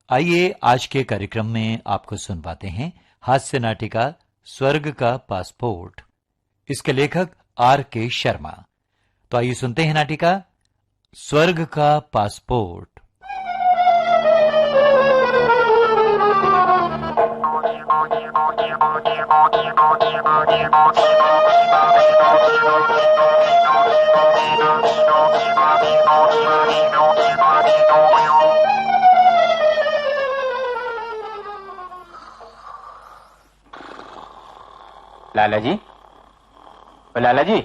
आइए आज के कार्यक्रम में आपको सुनवाते हैं हास्य नाटिका स्वर्ग का पासपोर्ट। इसके लेखक R.K. शर्मा। तो आइए सुनते हैं नाटिका स्वर्ग का पासपोर्ट। लाला जी, लाला जी,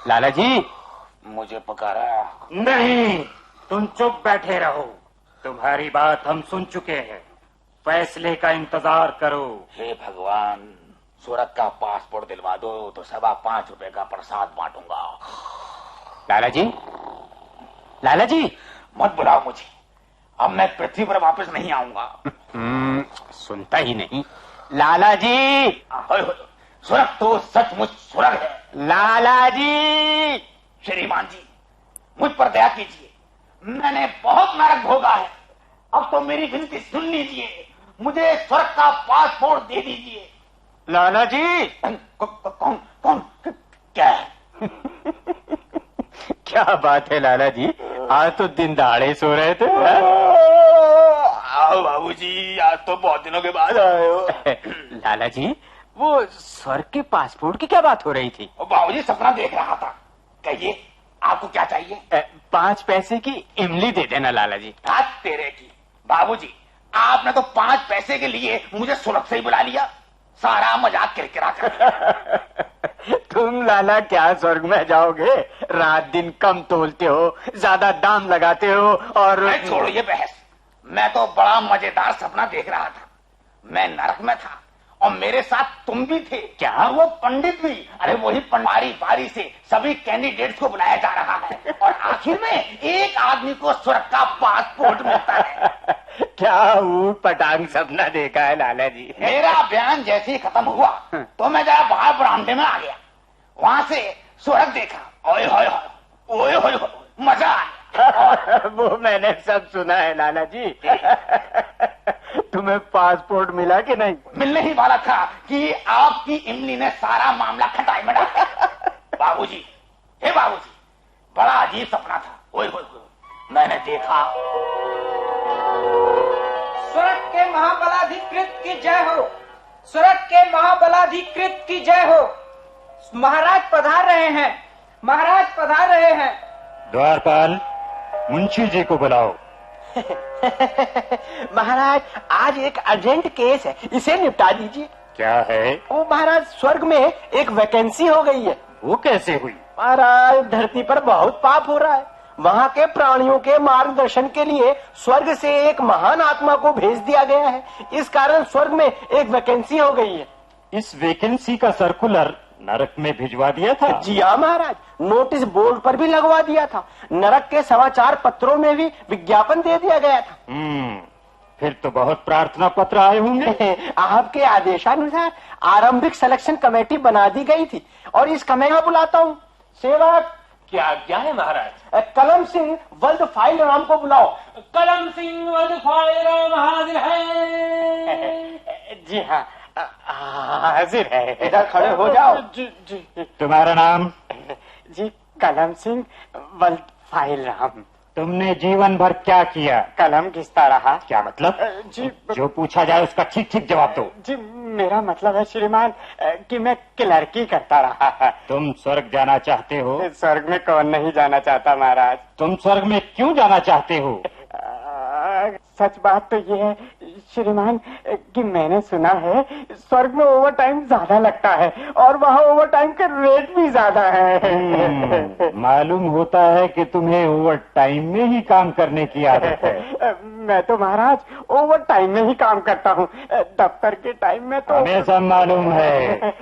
लाला जी, मुझे पुकारा? नहीं, तुम चुप बैठे रहो। तुम्हारी बात हम सुन चुके हैं, फैसले का इंतजार करो। हे भगवान, सूरत का पासपोर्ट दिलवा दो तो 5.25 रुपए का प्रसाद बांटूंगा। लाला जी, लाला जी, मत बुलाओ मुझे, अब मैं पृथ्वी पर वापस नहीं आऊंगा। सुनता ही नहीं। लाला जी, स्वर्ग तो सचमुच स्वर्ग है। लाला जी, श्रीमान जी, मुझ पर दया कीजिए, मैंने बहुत नरक भोगा है, अब तो मेरी विनती सुन लीजिए, मुझे स्वर्ग का पासपोर्ट दे दीजिए। लाला जी, कौन कौन क्या है? क्या बात है लाला जी, आज तो दिन दहाड़े सो रहे थे। आओ बाबूजी, आज तो बहुत दिनों के बाद आए हो। लाला जी, वो स्वर्ग के पासपोर्ट की क्या बात हो रही थी? बाबूजी, सपना देख रहा था। कहिए, आपको क्या चाहिए? 5 पैसे की इमली दे देना लाला जी। हाथ तेरे की। बाबूजी, आपने तो 5 पैसे के लिए मुझे सुलभ से ही बुला लिया, सारा मजाक किरकिरा कर। तुम लाला क्या स्वर्ग में जाओगे? रात दिन कम तोलते हो, ज्यादा दाम लगाते हो और छोड़ो ये बहस, मैं तो बड़ा मजेदार सपना देख रहा था। मैं नरक में था और मेरे साथ तुम भी थे। क्या? और वो पंडित भी। अरे वही बारी बारी से सभी कैंडिडेट्स को बुलाया जा रहा है और आखिर में एक आदमी को स्वर्ग का पासपोर्ट मिलता है। क्या ऊट पटांग सपना देखा है लाला जी? मेरा बयान जैसे ही खत्म हुआ तो मैं जरा बाहर बरामदे में आ गया, वहां से स्वर्ग देखा। ओए होए होए, ओए होए होए, मजा आया। वो मैंने सब सुना है लाला जी। तुम्हें पासपोर्ट मिला कि नहीं? मिलने ही वाला था कि आपकी इमली ने सारा मामला खटाई में डाल दिया। बाबूजी, हे बाबूजी, बड़ा अजीब सपना था। ओए होए होए, मैंने देखा। स्वर्ग के महाबलाधिकृत की जय हो, स्वर्ग के महाबलाधिकृत की जय हो। महाराज पधार रहे हैं, महाराज पधार रहे हैं। द्वारपाल, मुंशी जी को बुलाओ। महाराज, आज एक अर्जेंट केस है, इसे निपटा दीजिए। क्या है? वो महाराज, स्वर्ग में एक वैकेंसी हो गई है। वो कैसे हुई? महाराज, धरती पर बहुत पाप हो रहा है, वहाँ के प्राणियों के मार्गदर्शन के लिए स्वर्ग से एक महान आत्मा को भेज दिया गया है। इस कारण स्वर्ग में एक वैकेंसी हो गई है। इस वैकेंसी का सर्कुलर नरक में भिजवा दिया था? जी हाँ महाराज, नोटिस बोर्ड पर भी लगवा दिया था, नरक के समाचार पत्रों में भी विज्ञापन दे दिया गया था। फिर तो बहुत प्रार्थना पत्र आए होंगे। आपके आदेशानुसार आरंभिक सिलेक्शन कमेटी बना दी गई थी और इस कमेटी बुलाता हूँ। सेवक, क्या क्या है महाराज? कलम सिंह वल्द फाइल राम को बुलाओ। कलम सिंह वल्द फाइल राम हाजिर है। जी हाँ, हाजिर है। इधर खड़े हो जाओ। जी। तुम्हारा नाम? जी, कलम सिंह वल्द फाइल राम। तुमने जीवन भर क्या किया? कलम घिसता रहा। क्या मतलब? जी, जो पूछा जाए उसका ठीक ठीक जवाब दो। जी, मेरा मतलब है श्रीमान कि मैं क्लर्की करता रहा। तुम स्वर्ग जाना चाहते हो? स्वर्ग में कौन नहीं जाना चाहता महाराज। तुम स्वर्ग में क्यों जाना चाहते हो? सच बात तो ये है श्रीमान कि मैंने सुना है स्वर्ग में ओवर टाइम ज्यादा लगता है और वहाँ ओवर टाइम का रेट भी ज्यादा है। मालूम होता है कि तुम्हें ओवर टाइम में ही काम करने की आदत है। मैं तो महाराज ओवर टाइम में ही काम करता हूँ, दफ्तर के टाइम में तो हमें सब मालूम है।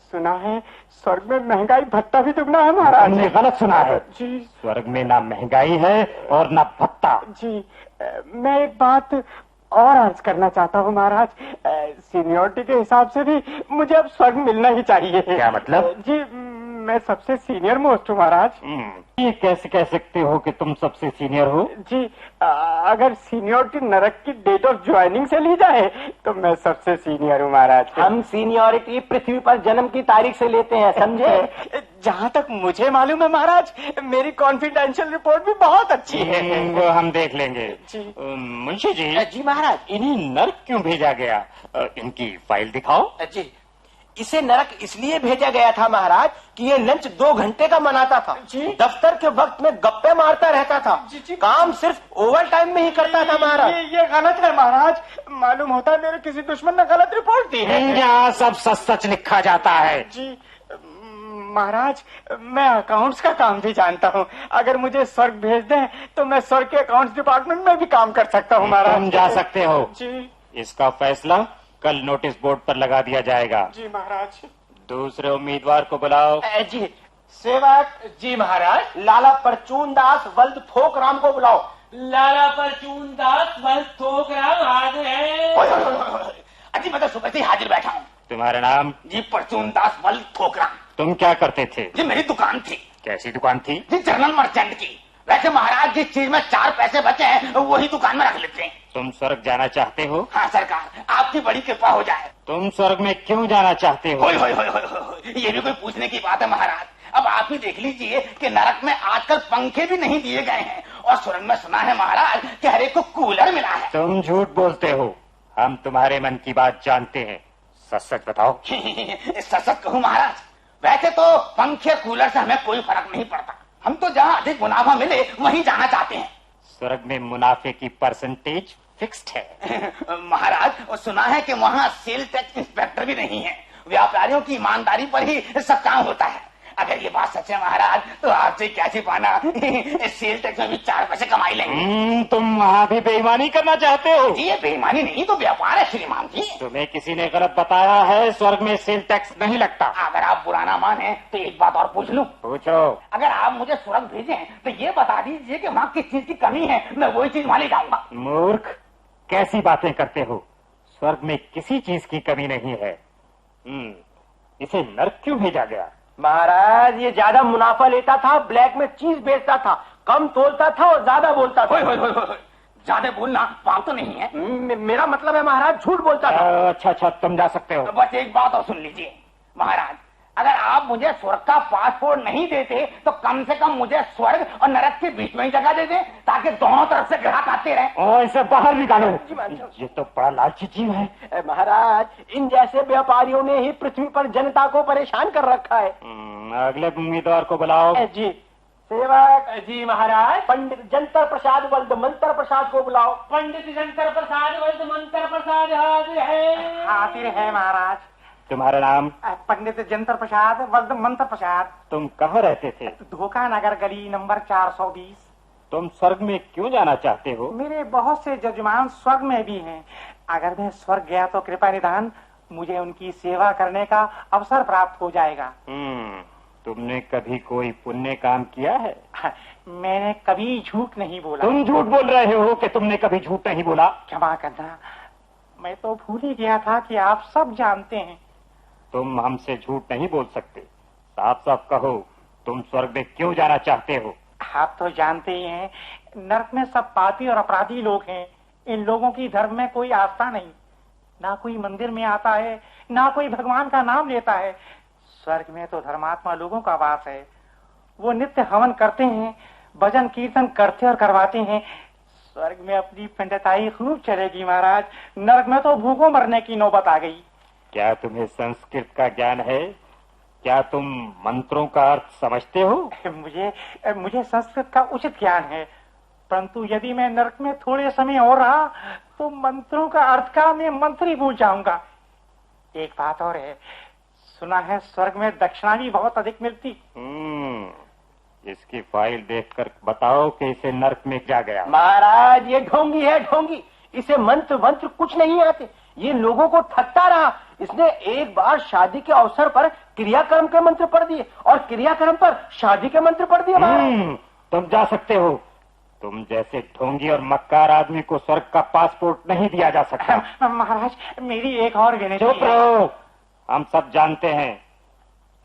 सुना है स्वर्ग में महंगाई भत्ता भी दुगना है महाराज। हमने गलत सुना है जी। स्वर्ग में ना महंगाई है और ना भत्ता। जी, मैं एक बात और अर्ज करना चाहता हूँ महाराज, सीनियोरिटी के हिसाब से भी मुझे अब स्वर्ग मिलना ही चाहिए। क्या मतलब? जी, मैं सबसे सीनियर मोस्ट हूँ महाराज। ये कैसे कह सकते हो कि तुम सबसे सीनियर हो? जी, अगर सीनियरिटी नरक की डेट ऑफ ज्वाइनिंग से ली जाए तो मैं सबसे सीनियर हूँ महाराज। हम सीनियरिटी पृथ्वी पर जन्म की तारीख से लेते हैं, समझे? जहाँ तक मुझे मालूम है महाराज, मेरी कॉन्फिडेंशियल रिपोर्ट भी बहुत अच्छी है। वो हम देख लेंगे। जी। मुंशी जी। जी महाराज। इन्हें नर्क क्यों भेजा गया? इनकी फाइल दिखाओ। जी, इसे नरक इसलिए भेजा गया था महाराज कि ये लंच 2 घंटे का मनाता था। जी। दफ्तर के वक्त में गप्पे मारता रहता था। जी। काम सिर्फ ओवर टाइम में ही करता था महाराज। ये गलत है महाराज। मालूम होता है मेरे किसी दुश्मन ने गलत रिपोर्ट दी है। यहाँ सब सच सच लिखा जाता है। जी महाराज, मैं अकाउंट्स का काम भी जानता हूँ। अगर मुझे स्वर्ग भेज दें तो मैं स्वर्ग के अकाउंट्स डिपार्टमेंट में भी काम कर सकता हूँ महाराज। तुम जा सकते हो। जी। इसका फैसला कल नोटिस बोर्ड पर लगा दिया जाएगा। जी महाराज। दूसरे उम्मीदवार को बुलाओ। जी सेवक। जी महाराज। लाला परचून दास वल्द थोक राम को बुलाओ। लाला परचून दास वल्द थोक राम हाजिर है। अजी मैं तो सुबह से हाजिर बैठा हूँ। तुम्हारा नाम? जी परचून दास वल्द थोकरा। तुम क्या करते थे? जी मेरी दुकान थी। कैसी दुकान थी? जी जनरल मर्चेंट की। वैसे महाराज जिस चीज में 4 पैसे बचे हैं वही दुकान में रख लेते हैं। तुम स्वर्ग जाना चाहते हो? हाँ सरकार, आपकी बड़ी कृपा हो जाए। तुम स्वर्ग में क्यों जाना चाहते हो? होय होय होय होय होय, ये भी कोई पूछने की बात है महाराज। अब आप ही देख लीजिए कि नरक में आजकल पंखे भी नहीं दिए गए हैं और स्वर्ग में सुना है महाराज कि हर एक को कूलर मिला है। तुम झूठ बोलते हो। हम तुम्हारे मन की बात जानते हैं। सच सच बताओ। सच सच कहूँ महाराज, वैसे तो पंखे कूलर से हमें कोई फर्क नहीं पड़ता। हम तो जहाँ अधिक मुनाफा मिले वहीं जाना चाहते हैं। स्वर्ग में मुनाफे की परसेंटेज फिक्स्ड है। महाराज सुना है कि वहाँ सेल टैक्स इंस्पेक्टर भी नहीं है। व्यापारियों की ईमानदारी पर ही सब काम होता है। अगर ये बात सच है महाराज तो आपसे क्या छिपाना, सेल टैक्स में भी 4 पैसे कमाई लेंगे। तुम वहाँ भी बेईमानी करना चाहते हो? जी ये बेईमानी नहीं तो व्यापार है श्रीमान जी। तुम्हें किसी ने गलत बताया है। स्वर्ग में सेल टैक्स नहीं लगता। अगर आप बुरा ना माने तो एक बात और पूछ लूं? पूछो। अगर आप मुझे स्वर्ग भेजें तो ये बता दीजिए कि वहाँ किस चीज की कमी है, मैं वही चीज वहाँ ले जाऊंगा। मूर्ख, कैसी बातें करते हो? स्वर्ग में किसी चीज की कमी नहीं है। इसे नर्क क्यों भेजा गया? महाराज ये ज्यादा मुनाफा लेता था, ब्लैक में चीज बेचता था, कम तोलता था और ज्यादा बोलता था। ज्यादा बोलना पाप तो नहीं है। मेरा मतलब है महाराज झूठ बोलता था। अच्छा तुम जा सकते हो। तो बस एक बात और सुन लीजिए महाराज, अगर आप मुझे स्वर्ग का पासपोर्ट नहीं देते तो कम से कम मुझे स्वर्ग और नरक के बीच में ही जगह दे दे ताकि दोनों तरफ से ग्राहक आते रहे। और इसे बाहर निकालो। ये तो बड़ा लालची जीव है। महाराज इन जैसे व्यापारियों ने ही पृथ्वी पर जनता को परेशान कर रखा है। अगले उम्मीदवार को बुलाओ। जी सेवक। जी महाराज। पंडित जंतर प्रसाद वल्द मंत्र प्रसाद को बुलाओ। पंडित जंतर प्रसाद वल्द मंत्र प्रसाद हाजिर है। हाजिर है महाराज। तुम्हारा नाम? पंडित जंतर प्रसाद वल्द मंत्र प्रसाद। तुम कहाँ रहते थे? धोखा नगर गली नंबर 420। तुम स्वर्ग में क्यों जाना चाहते हो? मेरे बहुत से जजमान स्वर्ग में भी हैं। अगर मैं स्वर्ग गया तो कृपा निधान मुझे उनकी सेवा करने का अवसर प्राप्त हो जाएगा। तुमने कभी कोई पुण्य काम किया है? मैंने कभी झूठ नहीं बोला। तुम झूठ बोल रहे हो कि तुमने कभी झूठ नहीं बोला। क्षमा करना, मैं तो भूल ही गया था कि आप सब जानते हैं। तुम हमसे झूठ नहीं बोल सकते। साफ साफ कहो, तुम स्वर्ग में क्यों जाना चाहते हो? आप तो जानते ही हैं, नरक में सब पापी और अपराधी लोग हैं। इन लोगों की धर्म में कोई आस्था नहीं, ना कोई मंदिर में आता है, ना कोई भगवान का नाम लेता है। स्वर्ग में तो धर्मात्मा लोगों का वास है। वो नित्य हवन करते हैं, भजन कीर्तन करते और करवाते हैं। स्वर्ग में अपनी पंडिताई खूब चलेगी महाराज। नरक में तो भूखों मरने की नौबत आ गई। क्या तुम्हें संस्कृत का ज्ञान है? क्या तुम मंत्रों का अर्थ समझते हो? मुझे संस्कृत का उचित ज्ञान है, परंतु यदि मैं नरक में थोड़े समय और रहा तो मंत्रों का अर्थ का मैं मंत्री भूल जाऊंगा। एक बात और है, सुना है स्वर्ग में दक्षिणा भी बहुत अधिक मिलती। इसकी फाइल देखकर बताओ कि इसे नरक में क्या गया। महाराज ये ढोंगी है, ढोंगी। इसे मंत्र वंत्र कुछ नहीं आते। ये लोगों को ठगता रहा। इसने एक बार शादी के अवसर पर क्रियाक्रम के मंत्र पढ़ दिए और क्रियाक्रम पर शादी के मंत्र पढ़ दिए। तुम जा सकते हो। तुम जैसे ढोंगी और मक्कार आदमी को स्वर्ग का पासपोर्ट नहीं दिया जा सकता। महाराज मेरी एक और विनती। चुप रहो, हम सब जानते हैं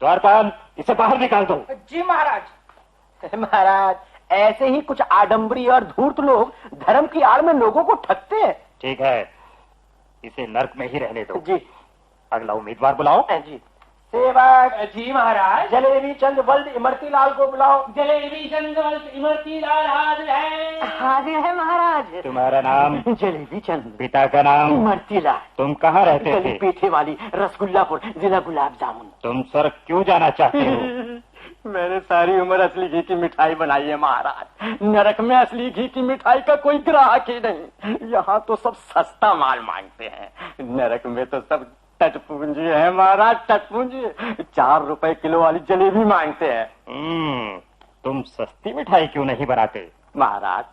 द्वारपाल, इसे बाहर निकाल दो। जी महाराज। महाराज, ऐसे ही कुछ आडंबरी और धूर्त लोग धर्म की आड़ में लोगों को ठगते हैं। ठीक है, इसे नर्क में ही रहने दो। जी अगला उम्मीदवार बुलाओ। जी। सेवक। जी महाराज। जलेबी चंद वल्द इमरती लाल को बुलाओ। जलेबी चंद वल्द इमरती लाल हाजिर है। हाजिर है महाराज। तुम्हारा नाम? जलेबी चंद। पिता का नाम? इमरती लाल। तुम कहाँ रहते गली थे? पीठे वाली, रसगुल्लापुर, जिला गुलाब जामुन। तुम स्वर्ग क्यों जाना चाहते हो? मैंने सारी उम्र असली घी की मिठाई बनाई है महाराज। नरक में असली घी की मिठाई का कोई ग्राहक ही नहीं। यहाँ तो सब सस्ता माल मांगते हैं, नरक में तो सब टटपूंजी है महाराज, टटपूंजी। 4 रुपए किलो वाली जलेबी मांगते हैं। तुम सस्ती मिठाई क्यों नहीं बनाते? महाराज,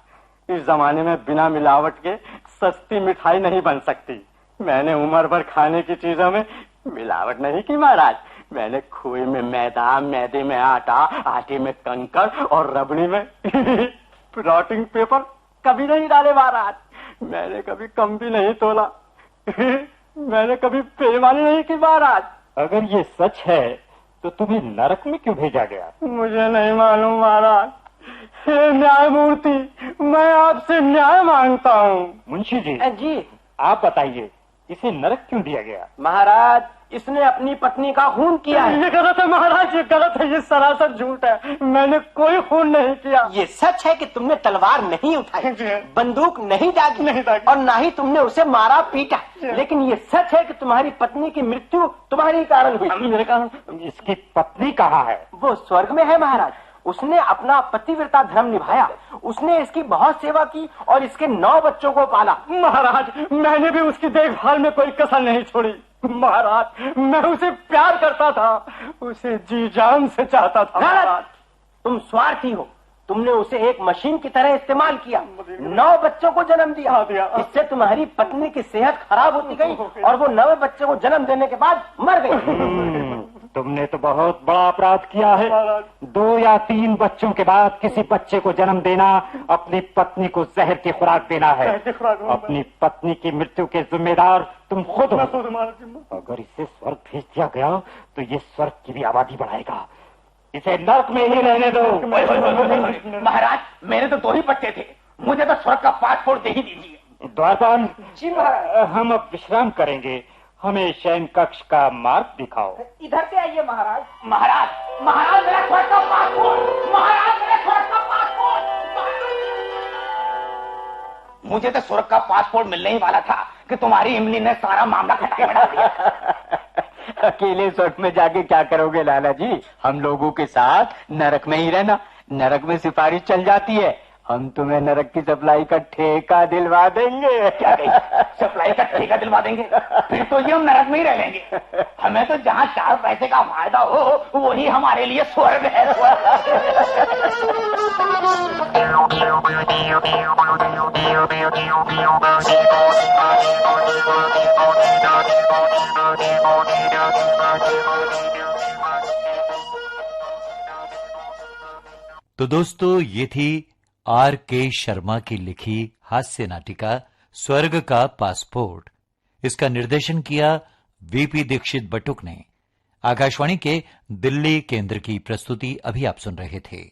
इस जमाने में बिना मिलावट के सस्ती मिठाई नहीं बन सकती। मैंने उम्र भर खाने की चीजों में मिलावट नहीं की महाराज। मैंने खोए में मैदा, मैदे में आटा, आटे में कंकड़ और रबड़ी में प्लॉटिंग पेपर कभी नहीं डाले महाराज। मैंने कभी कम भी नहीं तोला। मैंने कभी बेईमानी नहीं की महाराज। अगर ये सच है तो तुम्हें नरक में क्यों भेजा गया? मुझे नहीं मालूम महाराज। हे न्यायमूर्ति, मैं आपसे न्याय मांगता हूँ। मुंशी जी, जी आप बताइए, इसे नरक क्यों दिया गया? महाराज, इसने अपनी पत्नी का खून किया है। ये गलत है महाराज, ये गलत है, ये सरासर झूठ है। मैंने कोई खून नहीं किया। ये सच है कि तुमने तलवार नहीं उठाई, बंदूक नहीं दागी, और ना ही तुमने उसे मारा पीटा। लेकिन ये सच है कि तुम्हारी पत्नी की मृत्यु तुम्हारी कारण हुई। मेरे कारण? इसकी पत्नी कहाँ है? वो स्वर्ग में है महाराज। उसने अपना पतिव्रता धर्म निभाया। उसने इसकी बहुत सेवा की और इसके 9 बच्चों को पाला। महाराज, मैंने भी उसकी देखभाल में कोई कसर नहीं छोड़ी। महाराज, मैं उसे प्यार करता था, उसे जी जान से चाहता था। महाराज, तुम स्वार्थी हो। तुमने उसे एक मशीन की तरह इस्तेमाल किया, 9 बच्चों को जन्म दिया। इससे तुम्हारी पत्नी की सेहत खराब होती गई और वो 9 बच्चों को जन्म देने के बाद मर गई। तुमने तो बहुत बड़ा अपराध किया है। 2 या 3 बच्चों के बाद किसी बच्चे को जन्म देना अपनी पत्नी को जहर की खुराक देना है। अपनी पत्नी की मृत्यु के जिम्मेदार तुम खुद हो। अगर इसे स्वर्ग भेज दिया गया तो ये स्वर्ग की भी आबादी बढ़ाएगा। इसे नर्क में ही रहने दो। महाराज, मेरे तो 2 ही बच्चे थे, मुझे तो स्वर्ग का पासपोर्ट दे ही दीजिए। द्वारपाल जी महाराज। हम अब विश्राम करेंगे, हमें शयन कक्ष का मार्ग दिखाओ। इधर से आइए महाराज। महाराज, महाराज मेरा स्वर्ग का पासपोर्ट, महाराज मेरा स्वर्ग का पासपोर्ट। मुझे तो स्वर्ग का पासपोर्ट मिलने ही वाला था कि तुम्हारी इमली ने सारा मामला खटाई बना दिया। अकेले स्वर्ग में जाके क्या करोगे लाला जी? हम लोगों के साथ नरक में ही रहना। नरक में सिफारिश चल जाती है। हम तुम्हें नरक की सप्लाई का ठेका दिलवा देंगे। क्या कही? सप्लाई का ठेका दिलवा देंगे? फिर तो ये हम नरक में ही रह लेंगे। हमें तो जहाँ 4 पैसे का फायदा हो वही हमारे लिए स्वर्ग है। तो दोस्तों, ये थी R.K. शर्मा की लिखी हास्य नाटिका स्वर्ग का पासपोर्ट। इसका निर्देशन किया वीपी दीक्षित बटुक ने। आकाशवाणी के दिल्ली केंद्र की प्रस्तुति अभी आप सुन रहे थे।